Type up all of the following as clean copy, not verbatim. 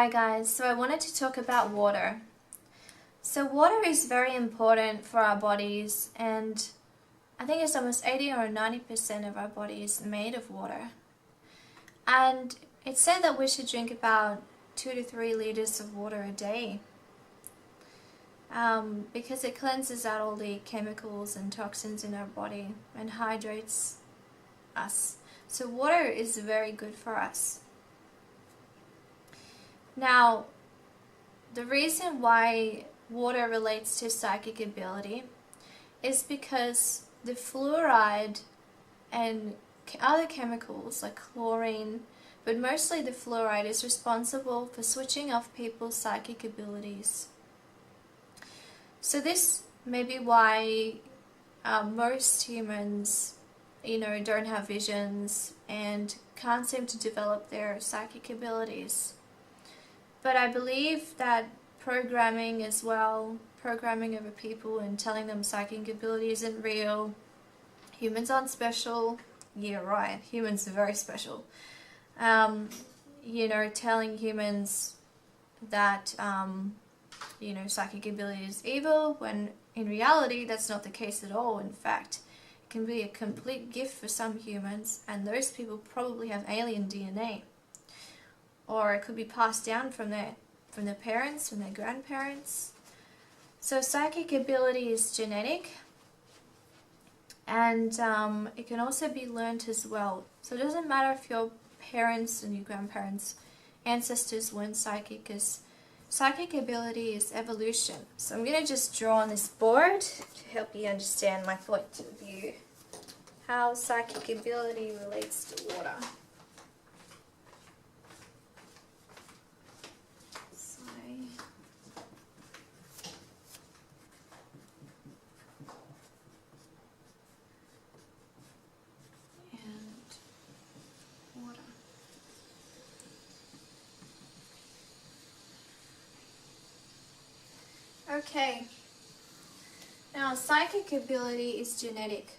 Hi guys, so I wanted to talk about water. So water is very important for our bodies, and I think it's almost 80 or 90% of our body is made of water. And it's said that we should drink about 2 to 3 liters of water a day because it cleanses out all the chemicals and toxins in our body and hydrates us. So water is very good for us. Now, the reason why water relates to psychic ability is because the fluoride and other chemicals like chlorine, but mostly the fluoride, is responsible for switching off people's psychic abilities. So this may be why most humans, don't have visions and can't seem to develop their psychic abilities. But I believe that programming as well, programming over people and telling them psychic ability isn't real, humans aren't special. Yeah, right, humans are very special. Telling humans that, psychic ability is evil, when in reality that's not the case at all. In fact, it can be a complete gift for some humans, and those people probably have alien DNA. Or it could be passed down from their parents, from their grandparents. So psychic ability is genetic, and it can also be learnt as well. So it doesn't matter if your parents and your grandparents, ancestors weren't psychic, because psychic ability is evolution. So I'm going to just draw on this board to help you understand my point of view, how psychic ability relates to water. Okay, now psychic ability is genetic.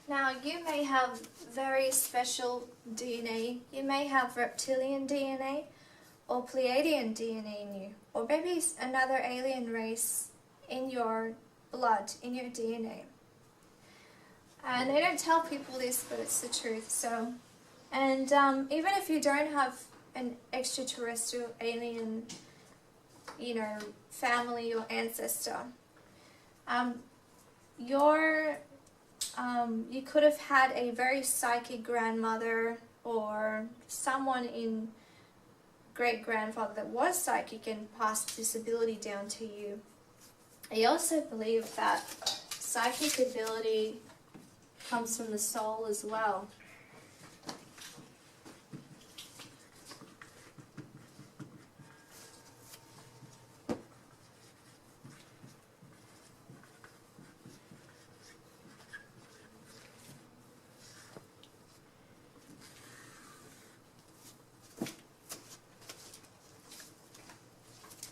Now you may have very special DNA. You may have reptilian DNA or Pleiadian DNA in you, or maybe another alien race in your blood, in your DNA. And they don't tell people this, but it's the truth. So, and even if you don't have an extraterrestrial alien, family or ancestor, you could have had a very psychic grandmother or someone in great-grandfather that was psychic and passed this ability down to you. I also believe that psychic ability comes from the soul as well.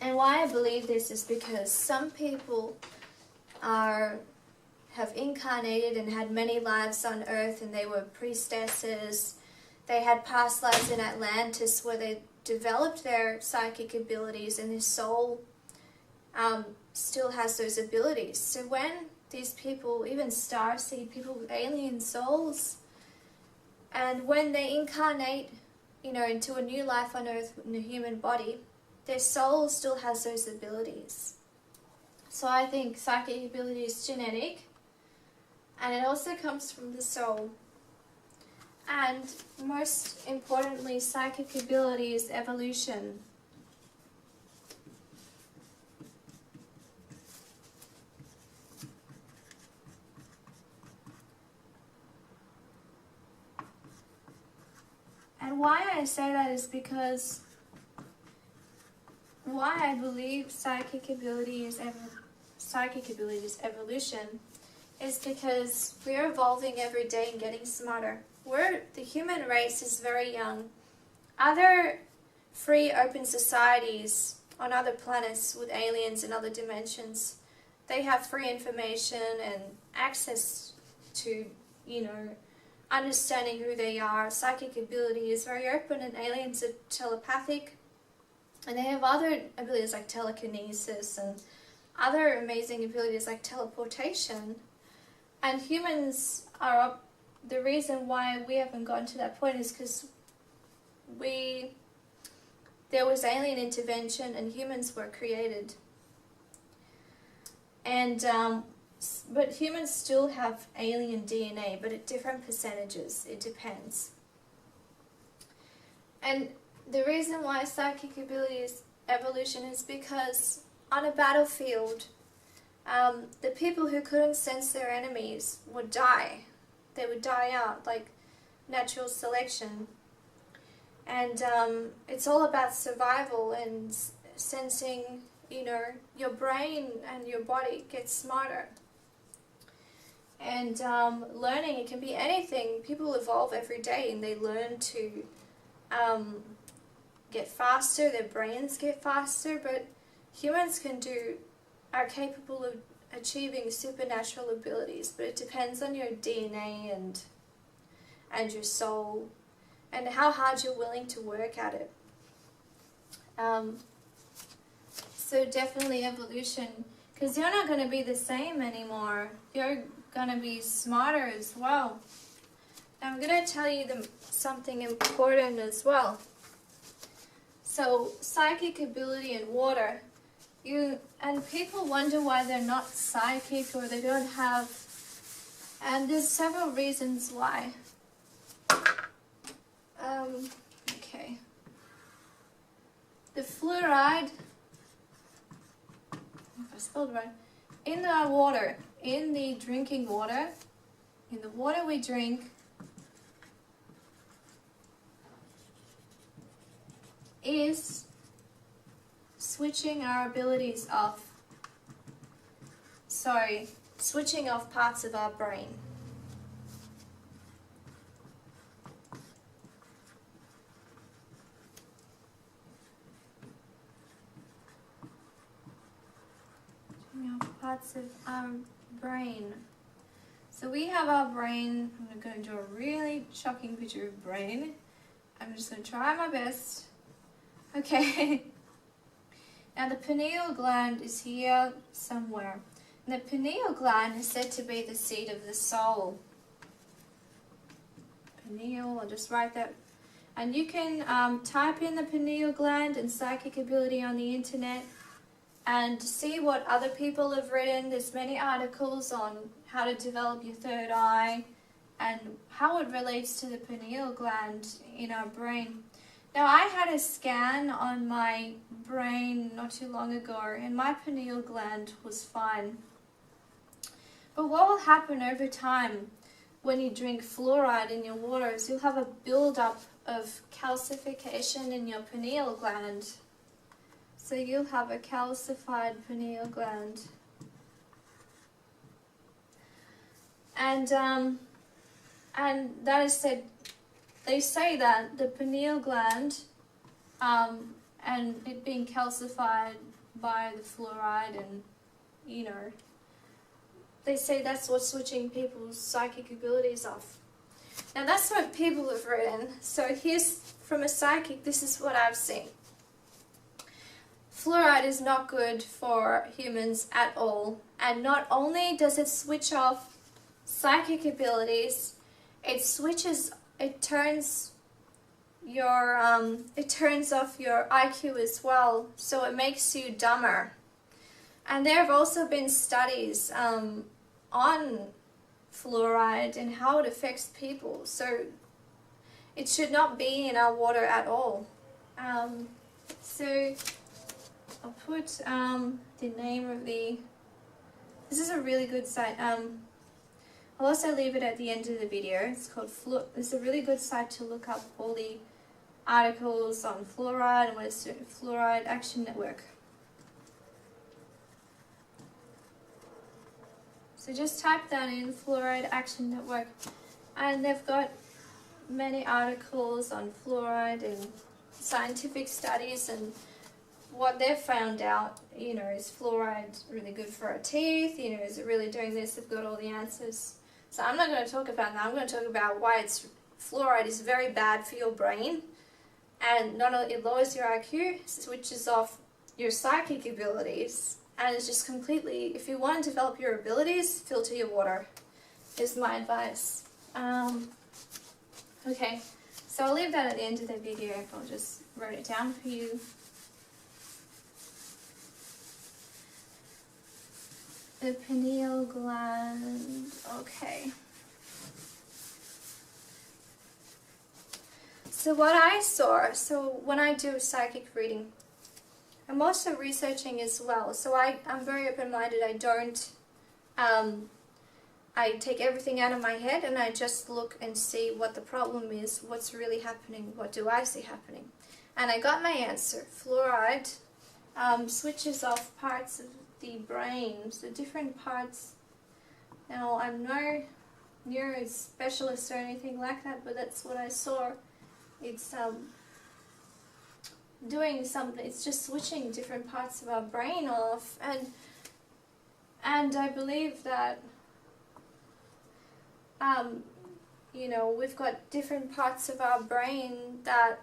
And why I believe this is because some people have incarnated and had many lives on earth, and they were priestesses. They had past lives in Atlantis where they developed their psychic abilities, and their soul still has those abilities. So when these people, even starseed people with alien souls, and when they incarnate, into a new life on earth in a human body, their soul still has those abilities. So I think psychic ability is genetic, and it also comes from the soul. And most importantly, psychic ability is evolution. And why I say that is because why I believe psychic ability is evolution is because we're evolving every day and getting smarter. The human race is very young. Other free open societies on other planets with aliens in other dimensions. They have free information and access to, understanding who they are. Psychic ability is very open, and aliens are telepathic. And they have other abilities like telekinesis and other amazing abilities like teleportation. And humans are, the reason why we haven't gotten to that point is because there was alien intervention and humans were created. And but humans still have alien DNA, but at different percentages. It depends. And the reason why psychic ability is evolution is because on a battlefield, the people who couldn't sense their enemies would die. They would die out, like natural selection. And it's all about survival and sensing, your brain and your body gets smarter. And learning, it can be anything. People evolve every day and they learn to get faster, their brains get faster, but humans are capable of achieving supernatural abilities, but it depends on your DNA and your soul and how hard you're willing to work at it. So definitely evolution, because you're not going to be the same anymore. You're going to be smarter as well. I'm going to tell you something important as well. So psychic ability and water. And people wonder why they're not psychic or they don't have, and there's several reasons why. Okay. The fluoride, if I spelled it right, in our water, in the drinking water, in the water we drink, is switching our abilities off. Switching off parts of our brain. Switching off parts of our brain. So we have our brain. I'm going to do a really shocking picture of brain. I'm just going to try my best. Okay. Now the pineal gland is here somewhere. And the pineal gland is said to be the seat of the soul. Pineal, I'll just write that. And you can type in the pineal gland and psychic ability on the internet and see what other people have written. There's many articles on how to develop your third eye and how it relates to the pineal gland in our brain. Now, I had a scan on my brain not too long ago, and my pineal gland was fine. But what will happen over time when you drink fluoride in your water is you'll have a build-up of calcification in your pineal gland. So you'll have a calcified pineal gland. And that is said, they say that the pineal gland and it being calcified by the fluoride and, they say that's what's switching people's psychic abilities off. Now that's what people have written. So here's, from a psychic, this is what I've seen. Fluoride is not good for humans at all. And not only does it switch off psychic abilities, it turns off your IQ as well, so it makes you dumber. And there have also been studies on fluoride and how it affects people, so it should not be in our water at all. So I'll put the name of this is a really good site. I'll also leave it at the end of the video. It's called It's a really good site to look up all the articles on fluoride and what it's doing. Fluoride Action Network. So just type that in, Fluoride Action Network, and they've got many articles on fluoride and scientific studies and what they've found out, you know, is fluoride really good for our teeth? You know, is it really doing this? They've got all the answers. So I'm not going to talk about that. I'm going to talk about why fluoride is very bad for your brain. And not only it lowers your IQ, switches off your psychic abilities, and it's just completely, if you want to develop your abilities, filter your water, is my advice. Okay, so I'll leave that at the end of the video. I'll just write it down for you. The pineal gland, okay. So what I saw, so when I do psychic reading, I'm also researching as well. So I'm very open-minded. I don't, I take everything out of my head and I just look and see what the problem is, what's really happening, what do I see happening. And I got my answer. Fluoride switches off parts of the brain, so different parts. Now, I'm no neuro specialist or anything like that, but that's what I saw. It's doing something, it's just switching different parts of our brain off, and I believe that you know, we've got different parts of our brain that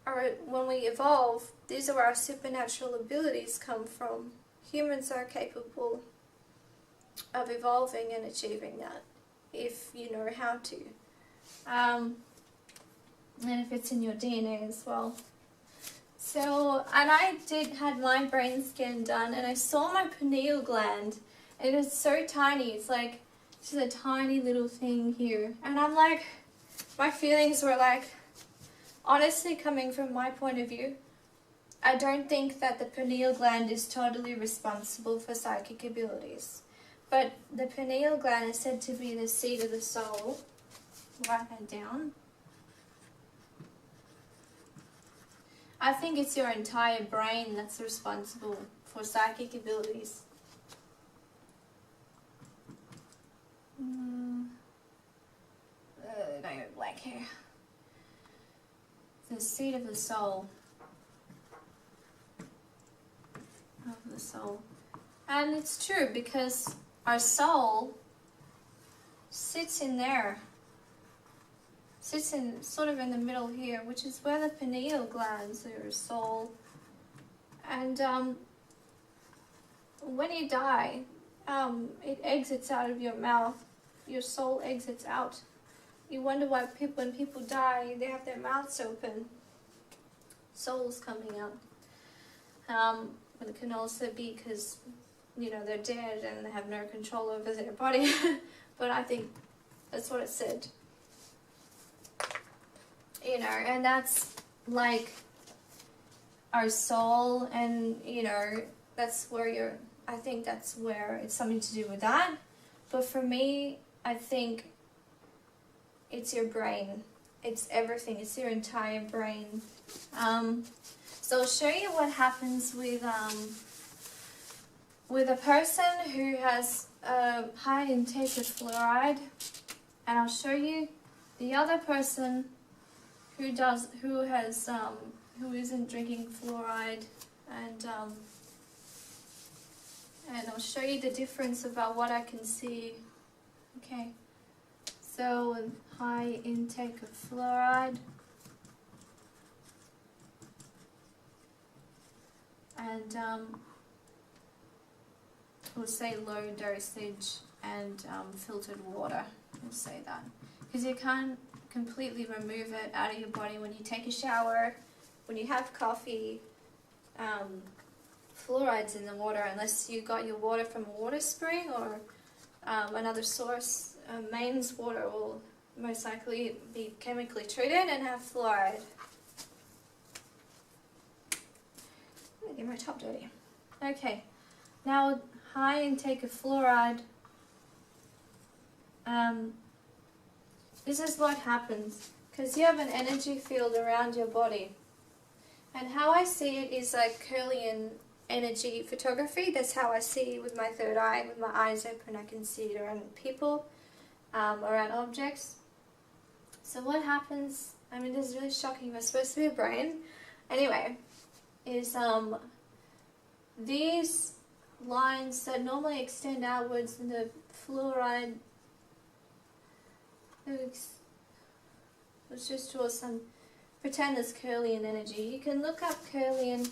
are, when we evolve, these are where our supernatural abilities come from. Humans are capable of evolving and achieving that if you know how to, and if it's in your DNA as well. So, and I had my brain scan done, and I saw my pineal gland, and it's so tiny. It's like just a tiny little thing here, and I'm like, my feelings were like, honestly, coming from my point of view, I don't think that the pineal gland is totally responsible for psychic abilities, but the pineal gland is said to be the seat of the soul. Write that down. I think it's your entire brain that's responsible for psychic abilities. Don't go blank here. The seat of the soul. Of the soul. And it's true, because our soul sits in there. Sits in sort of in the middle here, which is where the pineal glands are, soul. And when you die, it exits out of your mouth. Your soul exits out. You wonder why when people die, they have their mouths open. Soul's coming out. But it can also be because, you know, they're dead and they have no control over their body. But I think that's what it said. You know, and that's like our soul, and you know, that's where I think that's where it's something to do with that. But for me, I think it's your brain. It's everything. It's your entire brain. So I'll show you what happens with a person who has a high intake of fluoride, and I'll show you the other person who isn't drinking fluoride, and I'll show you the difference about what I can see. Okay, so high intake of fluoride, and we'll say low dosage and filtered water. We'll say that because you can't completely remove it out of your body when you take a shower, when you have coffee. Fluoride's in the water unless you got your water from a water spring or another source. Mains water will most likely be chemically treated and have fluoride. I'm gonna get my top dirty. Okay, now high intake of fluoride. This is what happens, because you have an energy field around your body. And how I see it is like Kirlian energy photography. That's how I see it with my third eye. With my eyes open, I can see it around people, around objects. So what happens, I mean, this is really shocking, but it's supposed to be a brain. Anyway, is these lines that normally extend outwards in the fluoride, let's just draw some, pretend it's Kirlian energy. You can look up Kirlian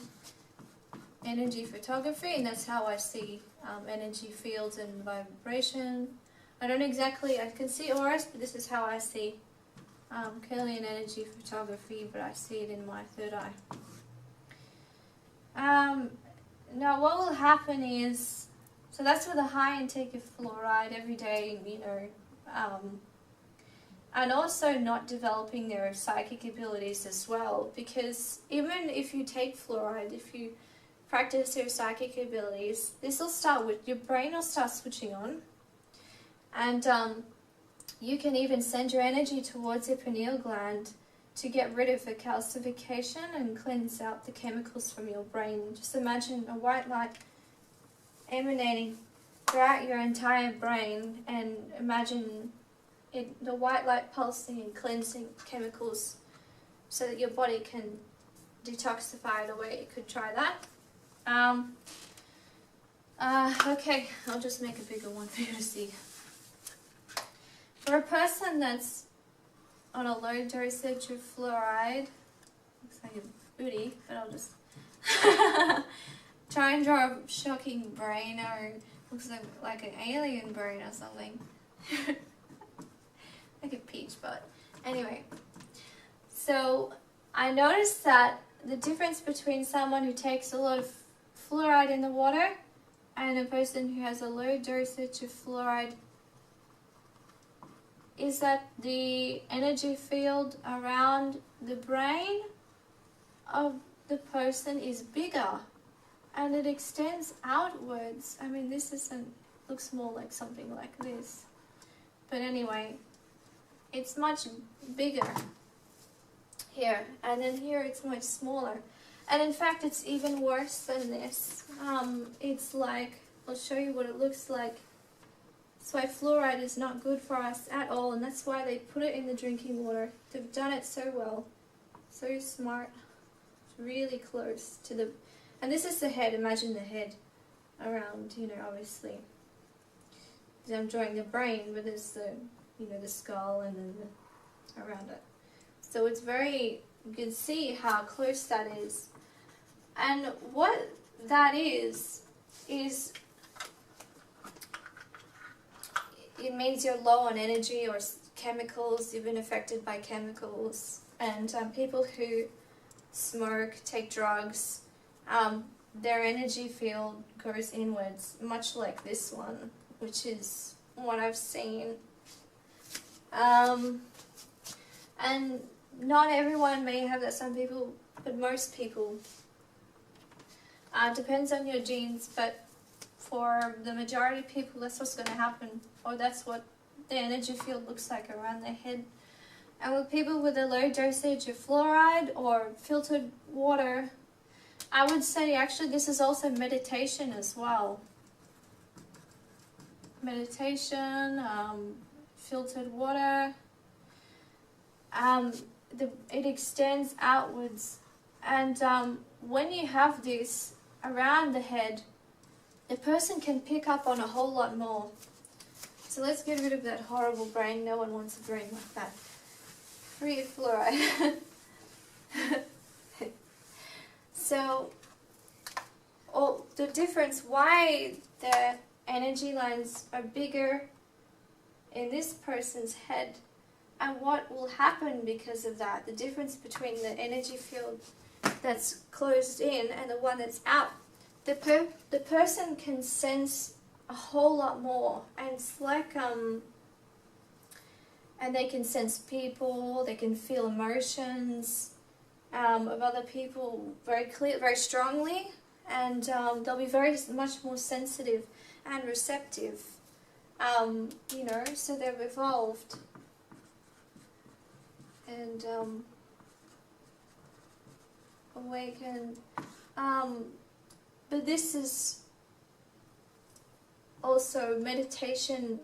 energy photography, and that's how I see energy fields and vibration. I can see auras, but this is how I see Kirlian energy photography, but I see it in my third eye. Now what will happen is, so that's with a high intake of fluoride every day, you know, and also not developing their psychic abilities as well, because even if you take fluoride, if you practice your psychic abilities, this will start with, your brain will start switching on, and you can even send your energy towards your pineal gland to get rid of the calcification and cleanse out the chemicals from your brain. Just imagine a white light emanating throughout your entire brain, and imagine the white light pulsing and cleansing chemicals so that your body can detoxify it away. You could try that. Okay, I'll just make a bigger one for you to see. For a person that's on a low dosage of fluoride, looks like a booty, but I'll just try and draw a shocking brain, or looks like an alien brain or something. Like a peach butt. Anyway, so I noticed that the difference between someone who takes a lot of fluoride in the water and a person who has a low dosage of fluoride is that the energy field around the brain of the person is bigger, and it extends outwards. I mean, looks more like something like this, but anyway, it's much bigger here, and then here it's much smaller. And in fact, it's even worse than this. It's like, I'll show you what it looks like. That's why fluoride is not good for us at all, and that's why they put it in the drinking water. They've done it so well. So smart. It's really close to the... And this is the head. Imagine the head around, you know, obviously. I'm drawing the brain, but there's the, you know, the skull and then the, around it. So it's very... You can see how close that is. And what that is it means you're low on energy or chemicals, you've been affected by chemicals. And people who smoke, take drugs, their energy field goes inwards, much like this one, which is what I've seen. And not everyone may have that, some people, but most people. Depends on your genes, but for the majority of people, that's what's going to happen, or that's what the energy field looks like around their head. And with people with a low dosage of fluoride or filtered water, I would say actually this is also meditation as well. Meditation, filtered water, it extends outwards. And when you have this around the head, the person can pick up on a whole lot more. So let's get rid of that horrible brain. No one wants a brain like that. Free of fluoride. So, the difference, why the energy lines are bigger in this person's head, and what will happen because of that, the difference between the energy field that's closed in and the one that's out. The person can sense a whole lot more, and it's like and they can sense people, they can feel emotions of other people very clear, very strongly, and they'll be very much more sensitive and receptive. You know, so they've evolved, and awakened. But this is also, meditation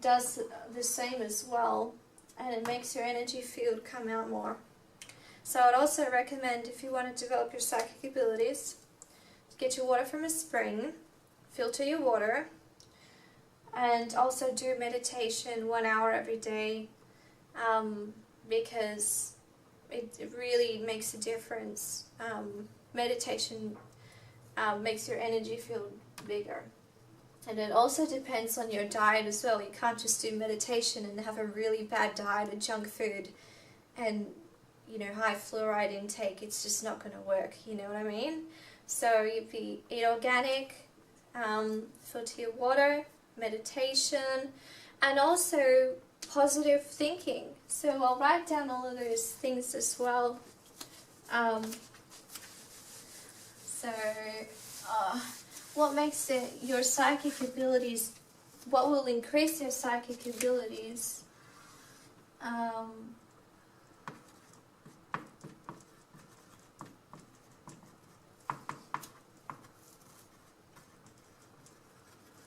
does the same as well, and it makes your energy field come out more. So I'd also recommend, if you want to develop your psychic abilities, to get your water from a spring, filter your water, and also do meditation 1 hour every day, because it really makes a difference. Meditation makes your energy feel bigger. And it also depends on your diet as well. You can't just do meditation and have a really bad diet of junk food and, you know, high fluoride intake. It's just not going to work, you know what I mean? So if you eat organic, filter your water, meditation, and also positive thinking. So I'll write down all of those things as well. What makes your psychic abilities, what will increase your psychic abilities?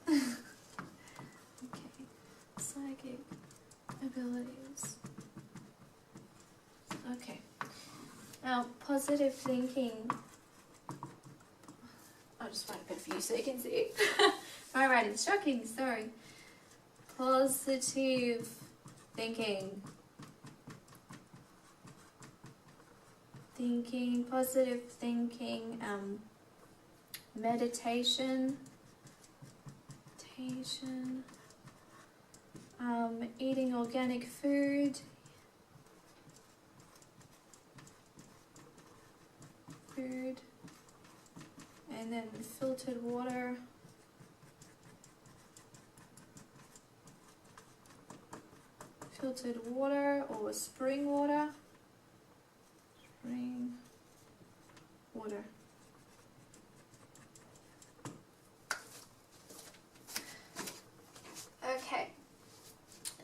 Okay, psychic abilities. Okay, now positive thinking. I'll just write a bit for you so you can see. My writing's shocking, sorry. Positive thinking. Positive thinking, meditation, eating organic food, and then filtered water, or spring water, Okay,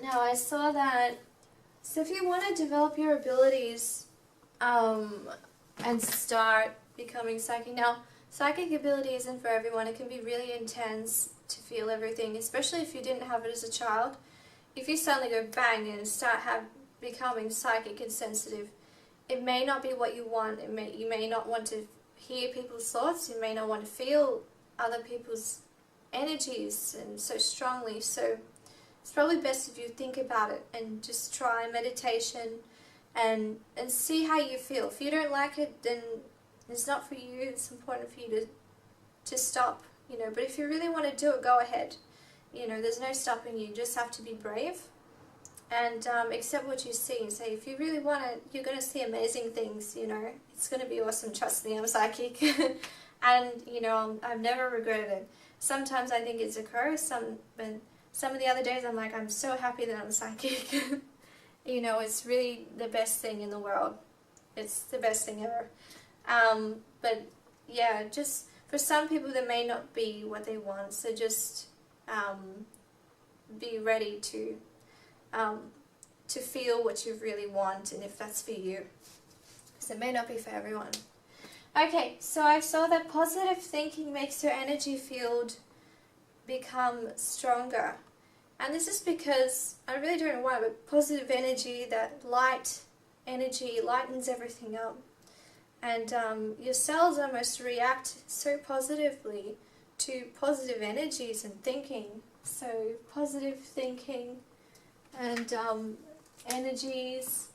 now I saw that, so if you want to develop your abilities and start becoming psychic, now psychic ability isn't for everyone. It can be really intense to feel everything, especially if you didn't have it as a child. If you suddenly go bang and start becoming psychic and sensitive, it may not be what you want. You may not want to hear people's thoughts. You may not want to feel other people's energies and so strongly. So it's probably best if you think about it and just try meditation and see how you feel. If you don't like it, then it's not for you. It's important for you to stop, you know. But if you really want to do it, go ahead. You know, there's no stopping you. You just have to be brave and accept what you see and say, if you really want it, you're going to see amazing things, you know. It's going to be awesome. Trust me, I'm psychic. And, you know, I've never regretted it. Sometimes I think it's a curse, but some of the other days I'm like, I'm so happy that I'm psychic. You know, it's really the best thing in the world. It's the best thing ever. But yeah, just for some people that may not be what they want, so just be ready to feel what you really want, and if that's for you, because it may not be for everyone. Okay, so I saw that positive thinking makes your energy field become stronger. And this is because, I really don't know why, but positive energy, that light energy, lightens everything up. And your cells almost react so positively to positive energies and thinking. So positive thinking and energies,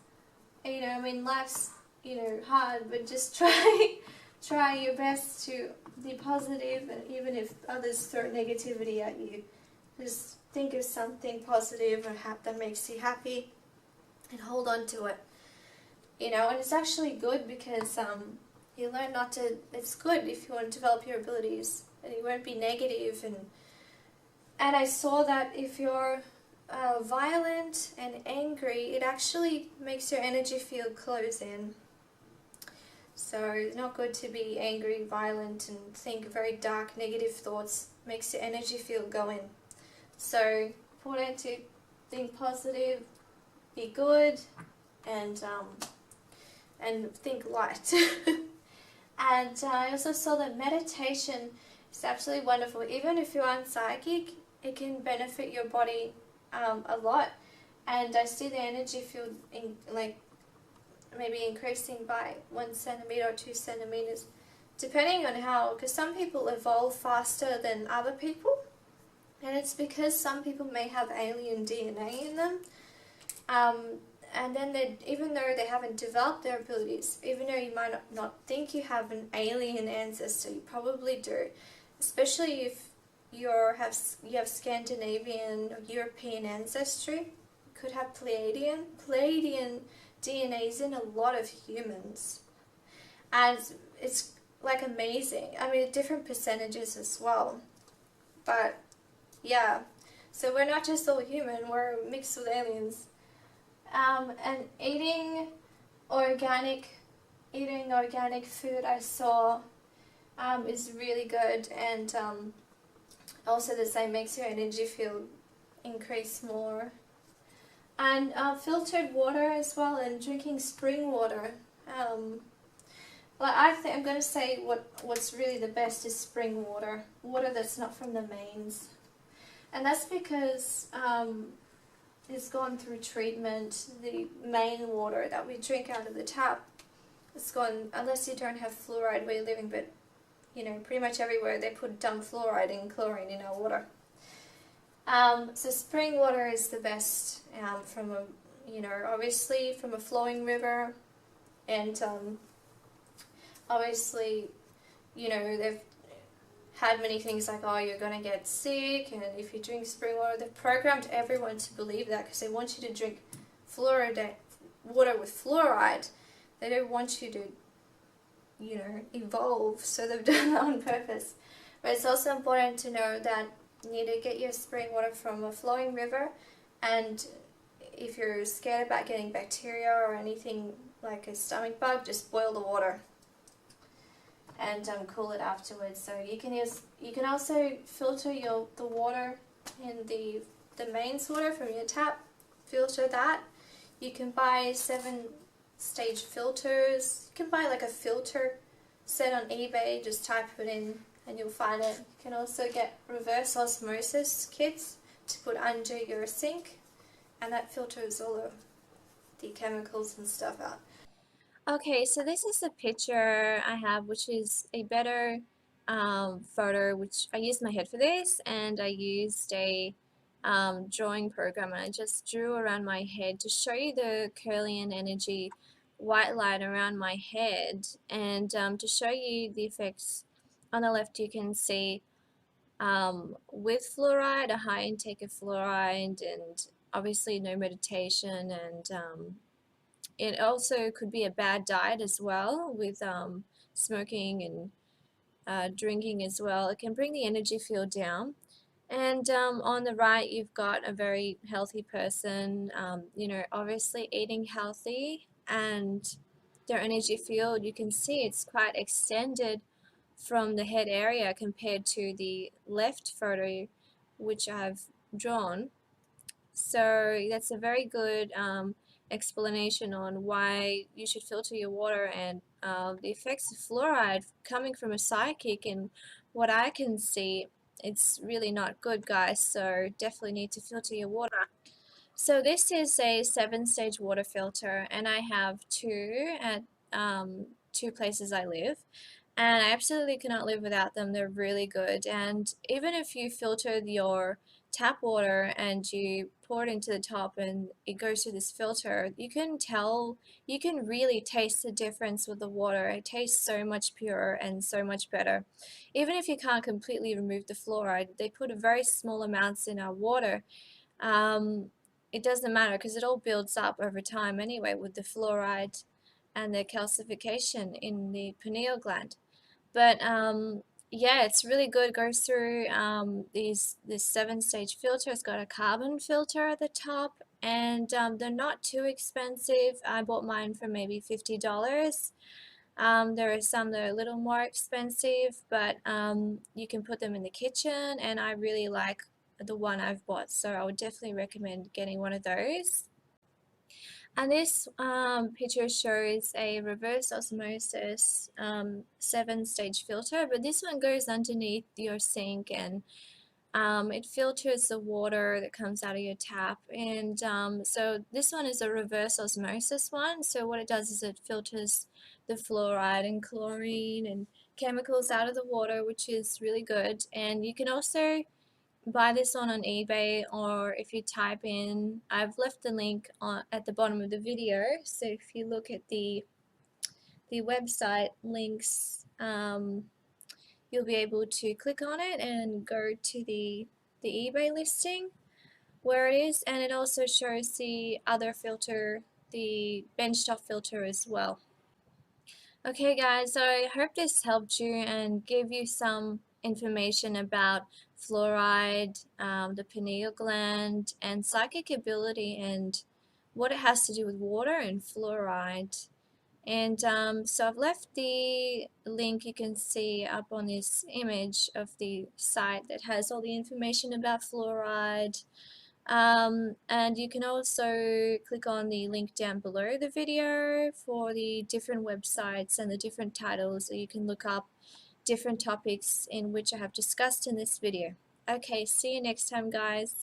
you know, I mean, life's, you know, hard, but just try your best to be positive, and even if others throw negativity at you, just think of something positive or that makes you happy and hold on to it. You know, and it's actually good because you learn not to, it's good if you want to develop your abilities and you won't be negative. And I saw that if you're violent and angry, it actually makes your energy field close in. So it's not good to be angry, violent, and think very dark, negative thoughts. Makes your energy field go in. So important to think positive, be good, and think light. And I also saw that meditation is absolutely wonderful. Even if you aren't psychic, it can benefit your body a lot. And I see the energy field maybe increasing by 1 centimeter or 2 centimeters depending on how, because some people evolve faster than other people, and it's because some people may have alien DNA in them. Um, and then even though they haven't developed their abilities, even though you might not think you have an alien ancestor, you probably do, especially if you have Scandinavian or European ancestry. You could have Pleiadian DNA is in a lot of humans, and it's like amazing. I mean, different percentages as well, but yeah. So we're not just all human; we're mixed with aliens. And organic, eating organic food, I saw, is really good, and also the same makes your energy field increase more. And filtered water as well, and drinking spring water. Well, I'm going to say what's really the best is spring water, water that's not from the mains, and that's because it's gone through treatment. The main water that we drink out of the tap, it's gone, unless you don't have fluoride where you're living, but you know, pretty much everywhere they put dumb fluoride and chlorine in our water. So spring water is the best from a, you know, obviously from a flowing river, and obviously, you know, they've had many things like, oh, you're going to get sick, and if you drink spring water, they've programmed everyone to believe that because they want you to drink water with fluoride. They don't want you to, you know, evolve, so they've done that on purpose. But it's also important to know that you need to get your spring water from a flowing river, and if you're scared about getting bacteria or anything like a stomach bug, just boil the water and cool it afterwards. So you can also filter the water in the mains water from your tap. Filter that. You can buy 7-stage filters. You can buy like a filter set on eBay. Just type it in and you'll find it. You can also get reverse osmosis kits to put under your sink, and that filters all of the chemicals and stuff out. Okay, so this is the picture I have, which is a better photo, which I used my head for this, and I used a drawing program, and I just drew around my head to show you the Kirlian energy white light around my head, and to show you the effects. On the left you can see with fluoride, a high intake of fluoride, and obviously no meditation, and it also could be a bad diet as well, with smoking and drinking as well. It can bring the energy field down. And on the right, you've got a very healthy person, you know, obviously eating healthy, and their energy field, you can see it's quite extended from the head area compared to the left photo, which I've drawn. So that's a very good explanation on why you should filter your water, and the effects of fluoride coming from a psychic, and what I can see, it's really not good, guys, so definitely need to filter your water. So this is a 7-stage water filter, and I have two at two places I live, and I absolutely cannot live without them. They're really good. And even if you filtered your tap water and you pour it into the top and it goes through this filter, you can tell, you can really taste the difference with the water. It tastes so much purer and so much better. Even if you can't completely remove the fluoride, they put very small amounts in our water. It doesn't matter because it all builds up over time anyway with the fluoride and the calcification in the pineal gland. But yeah, it's really good. It goes through this 7-stage filter. It's got a carbon filter at the top, and they're not too expensive. I bought mine for maybe $50. There are some that are a little more expensive, but you can put them in the kitchen, and I really like the one I've bought, so I would definitely recommend getting one of those. And this picture shows a reverse osmosis 7-stage filter, but this one goes underneath your sink, and It filters the water that comes out of your tap, and so this one is a reverse osmosis one. So what it does is it filters the fluoride and chlorine and chemicals out of the water, which is really good. And you can also buy this on eBay, or if you type in, I've left the link at the bottom of the video, so if you look at the website links, you'll be able to click on it and go to the eBay listing where it is, and it also shows the other filter, the benchtop filter as well. Okay guys, so I hope this helped you and gave you some information about fluoride, the pineal gland, and psychic ability, and what it has to do with water and fluoride. And so I've left the link you can see up on this image of the site that has all the information about fluoride. And you can also click on the link down below the video for the different websites and the different titles, so you can look up different topics in which I have discussed in this video. Okay, see you next time guys.